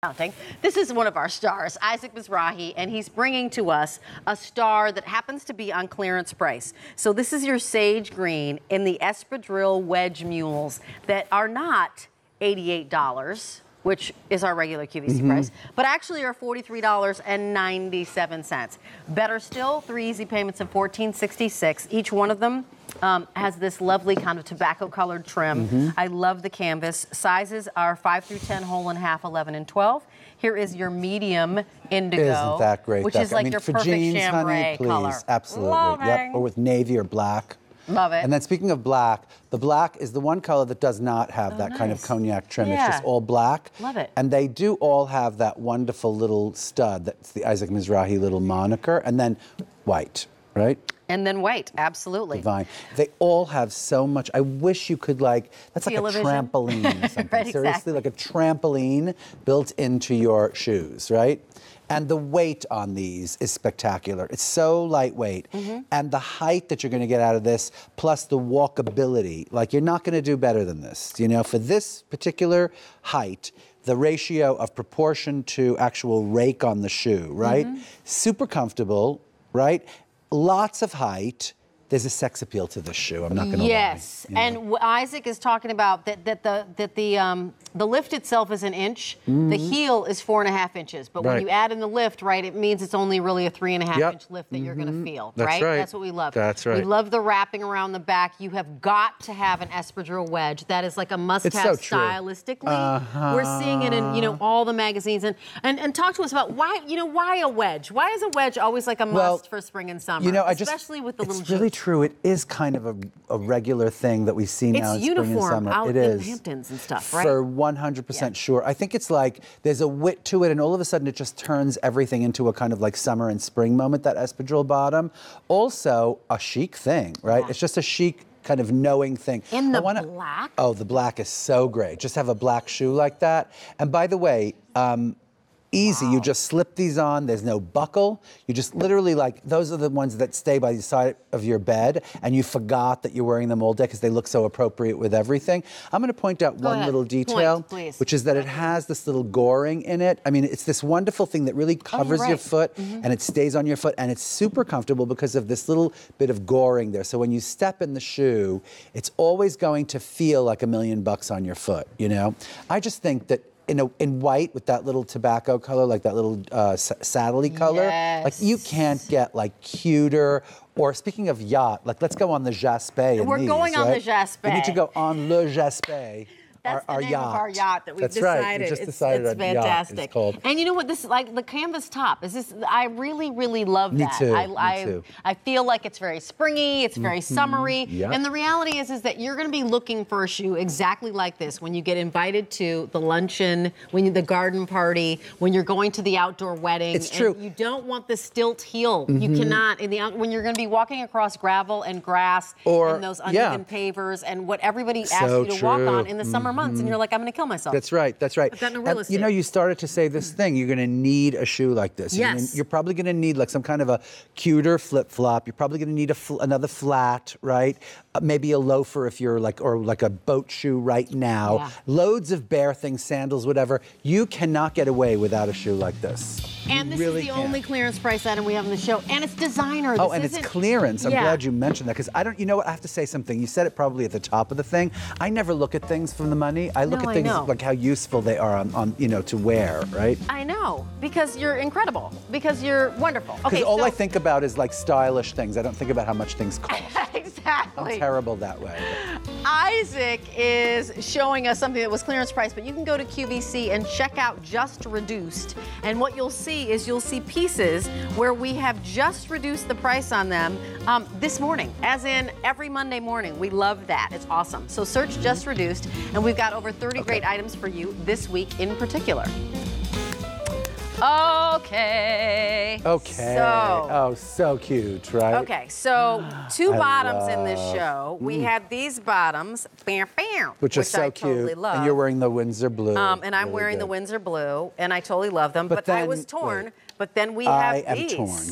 Counting. This is one of our stars, Isaac Mizrahi, and he's bringing to us a star that happens to be on clearance price. So this is your sage green in the Espadrille Wedge Mules that are not $88, which is our regular QVC price, but actually are $43.97. Better still, 3 easy payments of $14.66. Each one of them has this lovely kind of tobacco-colored trim. I love the canvas. Sizes are 5 through 10, whole and half, 11 and 12. Here is your medium indigo. Isn't that great? Which is like your for perfect jeans, chambray honey, please. color. Absolutely. Loving. Yep. Or with navy or black. Love it. And then speaking of black, the black is the one color that does not have that kind of cognac trim. Yeah. It's just all black. Love it. And they do all have that wonderful little stud. That's the Isaac Mizrahi little moniker. And then white, right? And then white, absolutely. Divine. They all have so much. I wish you could that's like a Television. trampoline or something. Right, Seriously, exactly. like a trampoline built into your shoes, right? And the weight on these is spectacular. It's so lightweight. And the height that you're gonna get out of this, plus the walkability, like you're not gonna do better than this. You know, for this particular height, the ratio of proportion to actual rake on the shoe, right? Super comfortable, right? Lots of height. There's a sex appeal to this shoe. I'm not going to lie. Yes, and Isaac is talking about that the lift itself is an inch. The heel is 4.5 inches. But when you add in the lift, right, it means it's only really a 3.5 inch lift that you're going to feel. That's right? That's what we love. That's right. We love the wrapping around the back. You have got to have an Espadrille wedge. That is like a must-have stylistically. We're seeing it in all the magazines. And talk to us about why a wedge? Why is a wedge always like a must for spring and summer? Especially with the little It's really true. It is kind of a regular thing that we see now in spring and summer. Out it in is. Hamptons and stuff, right? For 100% sure. I think it's like there's a wit to it, and all of a sudden it just turns everything into a kind of like summer and spring moment, that Espadrille bottom. Also, a chic thing, right? It's just a chic kind of knowing thing. In the black? Oh, the black is so great. Just have a black shoe like that. And by the way, easy. You just slip these on. There's no buckle. You just literally those are the ones that stay by the side of your bed, and you forgot that you're wearing them all day because they look so appropriate with everything. I'm going to point out one little detail, which is that it has this little goring in it. I mean, it's this wonderful thing that really covers your foot, and it stays on your foot, and it's super comfortable because of this little bit of goring there. So when you step in the shoe, it's always going to feel like $1 million on your foot, you know? I just think that in white with that little tobacco color, like that little saddle-y color, like you can't get like cuter. Or speaking of yacht, like let's go on the Jaspe. We're going on the Jaspe. We need to go on Le Jaspe. That's our the name yacht. of our yacht that we've That's decided. Right. We just decided it's fantastic. Yacht, it's called. And you know what? This like the canvas top. Is this? I really, really love that. Me too. I feel like it's very springy. It's very summery. Yep. And the reality is that you're going to be looking for a shoe exactly like this when you get invited to the luncheon, the garden party, when you're going to the outdoor wedding. It's true. And you don't want the stilt heel. You cannot when you're going to be walking across gravel and grass and those uneven pavers and what everybody asks you to walk on in the summer months, and you're like, I'm going to kill myself. That's right. That's right. I've gotten a real estate. You know, you started to say this thing. You're going to need a shoe like this. Yes. You're probably going to need like some kind of a cuter flip-flop. You're probably going to need another flat, right? Maybe a loafer if you're or like a boat shoe right now. Yeah. Loads of bare things, sandals, whatever. You cannot get away without a shoe like this. And this really is the only clearance price item we have in the show. And it's designer. Oh, and it's clearance. I'm glad you mentioned that, because you know what? I have to say something. You said it probably at the top of the thing. I never look at things from the money. I look at things like how useful they are on to wear, right? I know, because you're incredible, because you're wonderful. Because all I think about is like stylish things. I don't think about how much things cost. Exactly. I'm terrible that way. Isaac is showing us something that was clearance price, but you can go to QVC and check out Just Reduced. And what you'll see is pieces where we have just reduced the price on them this morning, as in every Monday morning. We love that. It's awesome. So search Just Reduced, and we've got over 30 great items for you this week in particular. Okay. So cute, right? Okay, so two bottoms in this show. We have these bottoms, which are so cute. Totally love. And you're wearing the Windsor blue. And I'm wearing the Windsor blue, and I totally love them. But I was torn. But then we have these. I am torn.